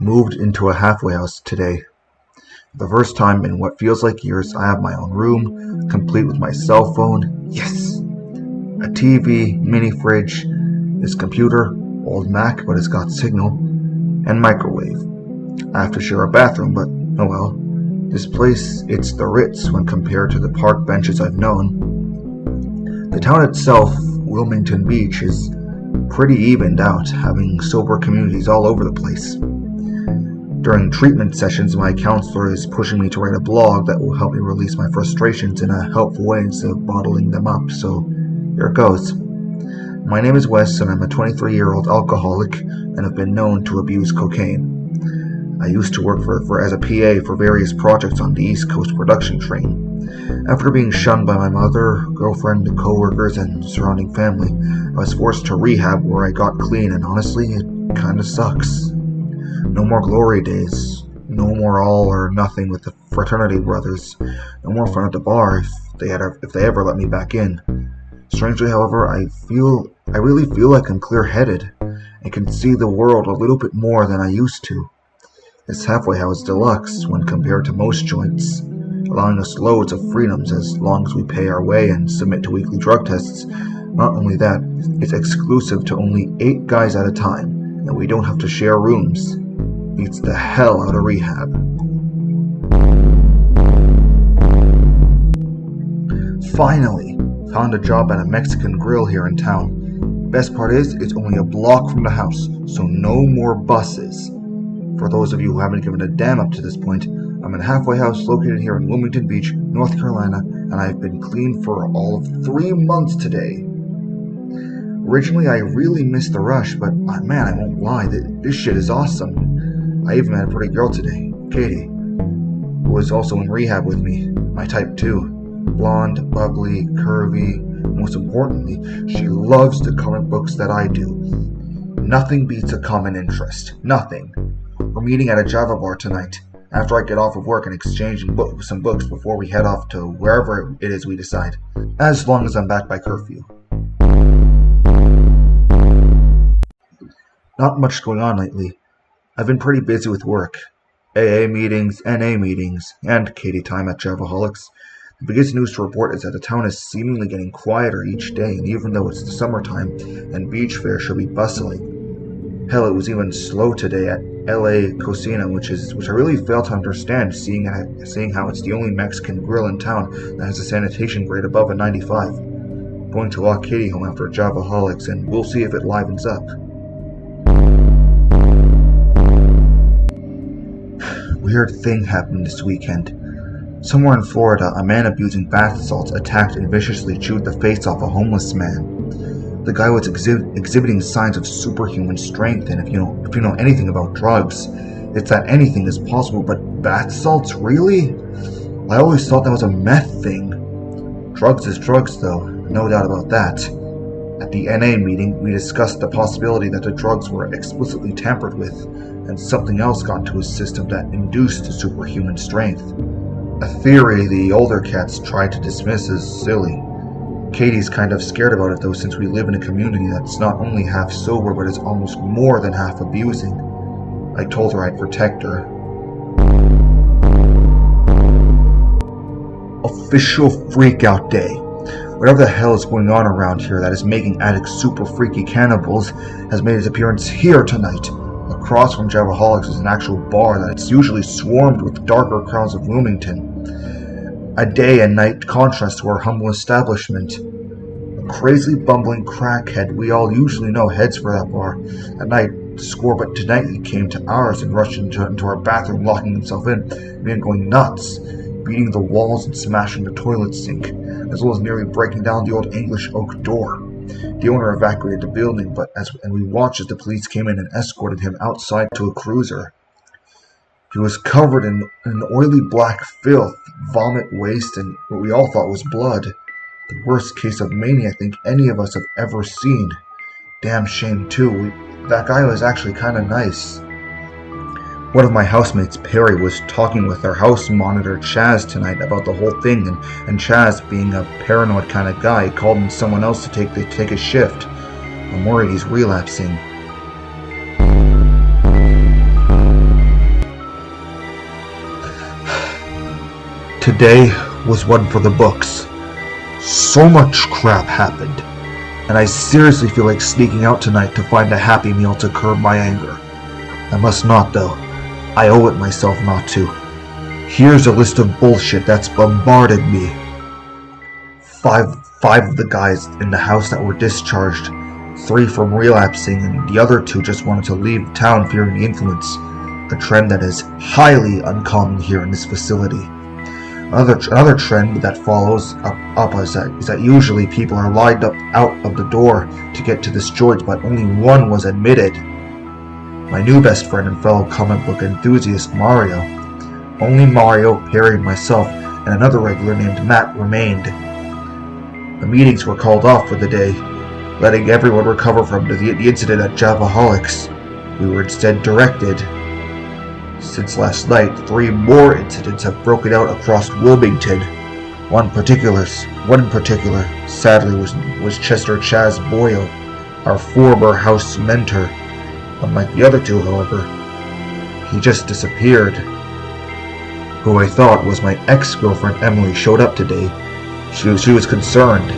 moved into a halfway house today. For the first time in what feels like years, I have my own room, complete with my cell phone. Yes! A TV, mini fridge, this computer, old Mac, but it's got signal, and microwave. I have to share a bathroom, but oh well. This place, it's the Ritz when compared to the park benches I've known. The town itself, Wilmington Beach, is pretty evened out, having sober communities all over the place. During treatment sessions, my counselor is pushing me to write a blog that will help me release my frustrations in a helpful way instead of bottling them up, so here it goes. My name is Wes, and I'm a 23-year-old alcoholic and have been known to abuse cocaine. I used to work as a PA for various projects on the East Coast production train. After being shunned by my mother, girlfriend, co-workers, and surrounding family, I was forced to rehab where I got clean, and honestly, it kinda sucks. No more glory days, no more all or nothing with the fraternity brothers, no more fun at the bar if they ever let me back in. Strangely, however, I really feel like I'm clear-headed and can see the world a little bit more than I used to. This halfway house deluxe when compared to most joints, allowing us loads of freedoms as long as we pay our way and submit to weekly drug tests. Not only that, it's exclusive to only 8 guys at a time, and we don't have to share rooms. Beats the hell out of rehab. Finally, found a job at a Mexican grill here in town. Best part is, it's only a block from the house, so no more buses. For those of you who haven't given a damn up to this point, I'm in a halfway house located here in Wilmington Beach, North Carolina, and I've been clean for all of 3 months today. Originally, I really missed the rush, but man, I won't lie, this shit is awesome. I even met a pretty girl today, Katie, who was also in rehab with me, my type too. Blonde, bubbly, curvy, most importantly, she loves the comic books that I do. Nothing beats a common interest. Nothing. We're meeting at a Java bar tonight, after I get off of work and exchanging some books before we head off to wherever it is we decide, as long as I'm back by curfew. Not much going on lately. I've been pretty busy with work. AA meetings, NA meetings, and Katie time at Javaholics. The biggest news to report is that the town is seemingly getting quieter each day, and even though it's the summertime and beach fair should be bustling. Hell, it was even slow today at LA Cocina, which I really fail to understand, seeing how it's the only Mexican grill in town that has a sanitation grade above a 95. I'm going to lock Katie home after Javaholics, and we'll see if it livens up. Weird thing happened this weekend. Somewhere in Florida, a man abusing bath salts attacked and viciously chewed the face off a homeless man. The guy was exhibiting signs of superhuman strength, and if you know anything about drugs, it's that anything is possible, but bath salts, really? I always thought that was a meth thing. Drugs is drugs, though, no doubt about that. At the NA meeting, we discussed the possibility that the drugs were explicitly tampered with, and something else got into his system that induced superhuman strength. A theory the older cats tried to dismiss as silly. Katie's kind of scared about it though, since we live in a community that's not only half sober but is almost more than half abusing. I told her I'd protect her. Official freakout day. Whatever the hell is going on around here that is making addicts super freaky cannibals has made its appearance here tonight. Across from Javaholics is an actual bar that's usually swarmed with darker crowds of Wilmington. A day and night contrast to our humble establishment. A crazy bumbling crackhead we all usually know heads for that bar at night to score, but tonight he came to ours and rushed into our bathroom, locking himself in, and going nuts, beating the walls and smashing the toilet sink, as well as nearly breaking down the old English oak door. The owner evacuated the building, and we watched as the police came in and escorted him outside to a cruiser. He was covered in an oily black filth, vomit, waste, and what we all thought was blood. The worst case of mania I think any of us have ever seen. Damn shame too. That guy was actually kinda nice. One of my housemates, Perry, was talking with our house monitor, Chaz, tonight about the whole thing, and Chaz, being a paranoid kind of guy, called in someone else to take his shift. I'm worried he's relapsing. Today was one for the books. So much crap happened, and I seriously feel like sneaking out tonight to find a Happy Meal to curb my anger. I must not, though. I owe it myself not to. Here's a list of bullshit that's bombarded me. Five of the guys in the house that were discharged, 3 from relapsing, and the other 2 just wanted to leave town fearing the influence, a trend that is highly uncommon here in this facility. Another trend that follows up is that usually people are lined up out of the door to get to this joint, but only one was admitted. My new best friend and fellow comic book enthusiast, Mario. Only Mario, Harry, and myself, and another regular named Matt remained. The meetings were called off for the day, letting everyone recover from the incident at Javaholics. We were instead directed. Since last night, 3 more incidents have broken out across Wilmington. One in particular, sadly, was Chester Chaz Boyle, our former house mentor. Unlike the other 2, however, he just disappeared. Who I thought was my ex-girlfriend Emily showed up today. She was concerned,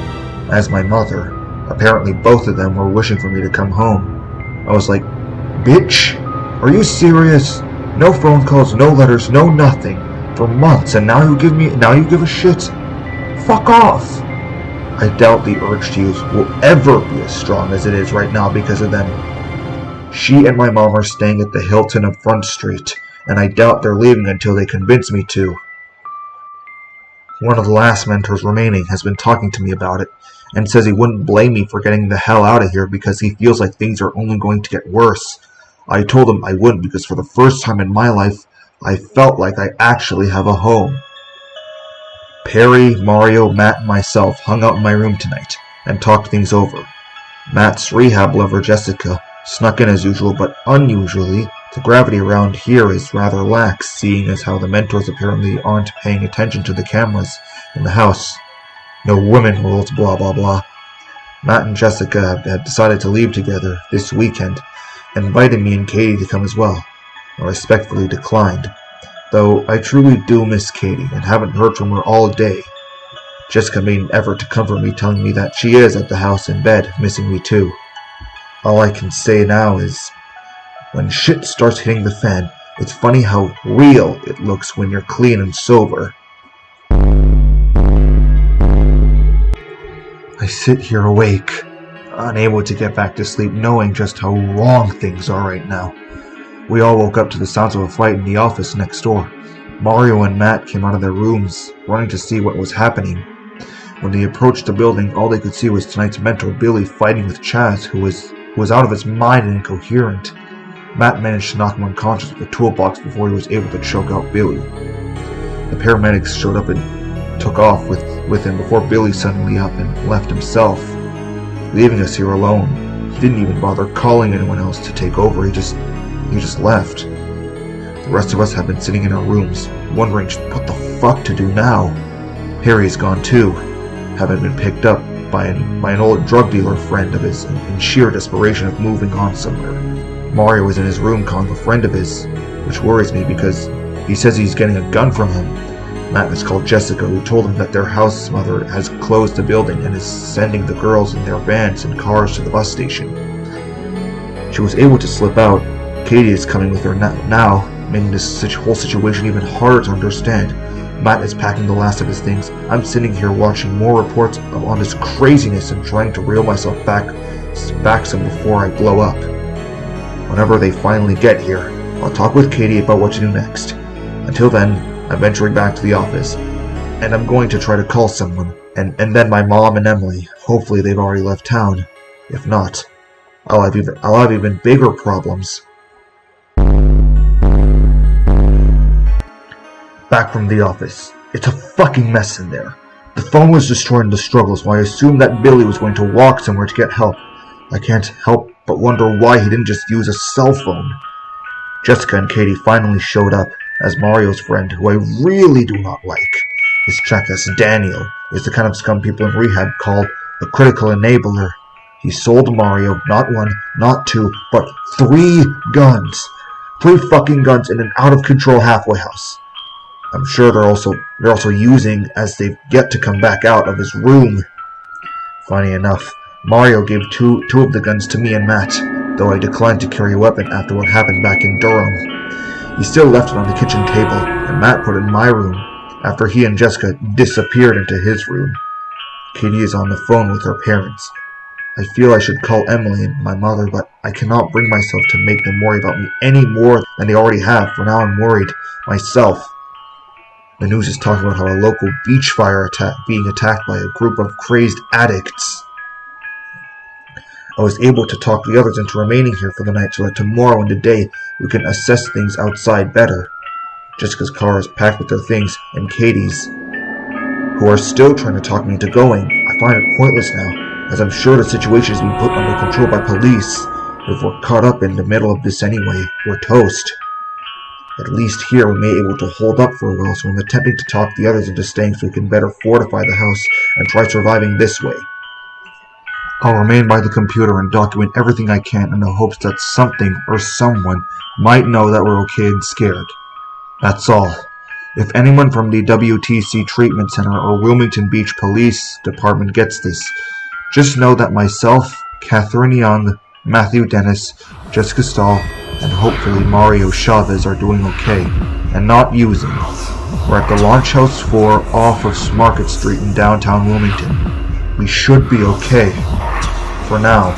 as my mother. Apparently both of them were wishing for me to come home. I was like, bitch, are you serious? No phone calls, no letters, no nothing. For months, and now you give a shit? Fuck off! I doubt the urge to use will ever be as strong as it is right now because of them. She and my mom are staying at the Hilton of Front Street, and I doubt they're leaving until they convince me to. One of the last mentors remaining has been talking to me about it, and says he wouldn't blame me for getting the hell out of here because he feels like things are only going to get worse. I told him I wouldn't because for the first time in my life, I felt like I actually have a home. Perry, Mario, Matt, and myself hung out in my room tonight and talked things over. Matt's rehab lover, Jessica, snuck in as usual, but unusually, the gravity around here is rather lax, seeing as how the mentors apparently aren't paying attention to the cameras in the house. No women rules, blah blah blah. Matt and Jessica had decided to leave together this weekend, and invited me and Katie to come as well. I respectfully declined, though I truly do miss Katie and haven't heard from her all day. Jessica made an effort to comfort me, telling me that she is at the house in bed, missing me too. All I can say now is, when shit starts hitting the fan, it's funny how real it looks when you're clean and sober. I sit here awake, unable to get back to sleep, knowing just how wrong things are right now. We all woke up to the sounds of a fight in the office next door. Mario and Matt came out of their rooms, running to see what was happening. When they approached the building, all they could see was tonight's mentor Billy fighting with Chaz, who was out of his mind and incoherent. Matt managed to knock him unconscious with a toolbox before he was able to choke out Billy. The paramedics showed up and took off with him before Billy suddenly up and left himself, leaving us here alone. He didn't even bother calling anyone else to take over, he just left. The rest of us have been sitting in our rooms, wondering what the fuck to do now. Harry's gone too, having been picked up by an old drug dealer friend of his in sheer desperation of moving on somewhere. Mario is in his room calling a friend of his, which worries me because he says he's getting a gun from him. Matt has called Jessica, who told him that their house mother has closed the building and is sending the girls in their vans and cars to the bus station. She was able to slip out. Katie is coming with her now, making this whole situation even harder to understand. Matt is packing the last of his things. I'm sitting here watching more reports on this craziness and trying to reel myself back some before I blow up. Whenever they finally get here, I'll talk with Katie about what to do next. Until then, I'm venturing back to the office, and I'm going to try to call someone, and then my mom and Emily. Hopefully they've already left town. If not, I'll have even bigger problems. Back from the office. It's a fucking mess in there. The phone was destroyed in the struggle, so I assumed that Billy was going to walk somewhere to get help. I can't help but wonder why he didn't just use a cell phone. Jessica and Katie finally showed up as Mario's friend, who I really do not like. This jackass Daniel is the kind of scum people in rehab call a critical enabler. He sold Mario not 1, not 2, but 3 guns. 3 fucking guns in an out-of-control halfway house. I'm sure they're also using as they've yet to come back out of his room. Funny enough, Mario gave two of the guns to me and Matt, though I declined to carry a weapon after what happened back in Durham. He still left it on the kitchen table, and Matt put it in my room after he and Jessica disappeared into his room. Katie is on the phone with her parents. I feel I should call Emily and my mother, but I cannot bring myself to make them worry about me any more than they already have. For now I'm worried myself. The news is talking about how a local beach fire being attacked by a group of crazed addicts. I was able to talk the others into remaining here for the night so that tomorrow and today we can assess things outside better. Jessica's car is packed with their things, and Katie's, who are still trying to talk me into going. I find it pointless now, as I'm sure the situation is being put under control by police. If we're caught up in the middle of this anyway, we're toast. At least here we may be able to hold up for a while, so I'm attempting to talk the others into staying so we can better fortify the house and try surviving this way. I'll remain by the computer and document everything I can in the hopes that something or someone might know that we're okay and scared. That's all. If anyone from the WTC Treatment Center or Wilmington Beach Police Department gets this, just know that myself, Catherine Young, Matthew Dennis, Jessica Stahl, and hopefully Mario Chavez are doing okay, and not using. We're at the Launch House 4 off of Market Street in downtown Wilmington. We should be okay. For now.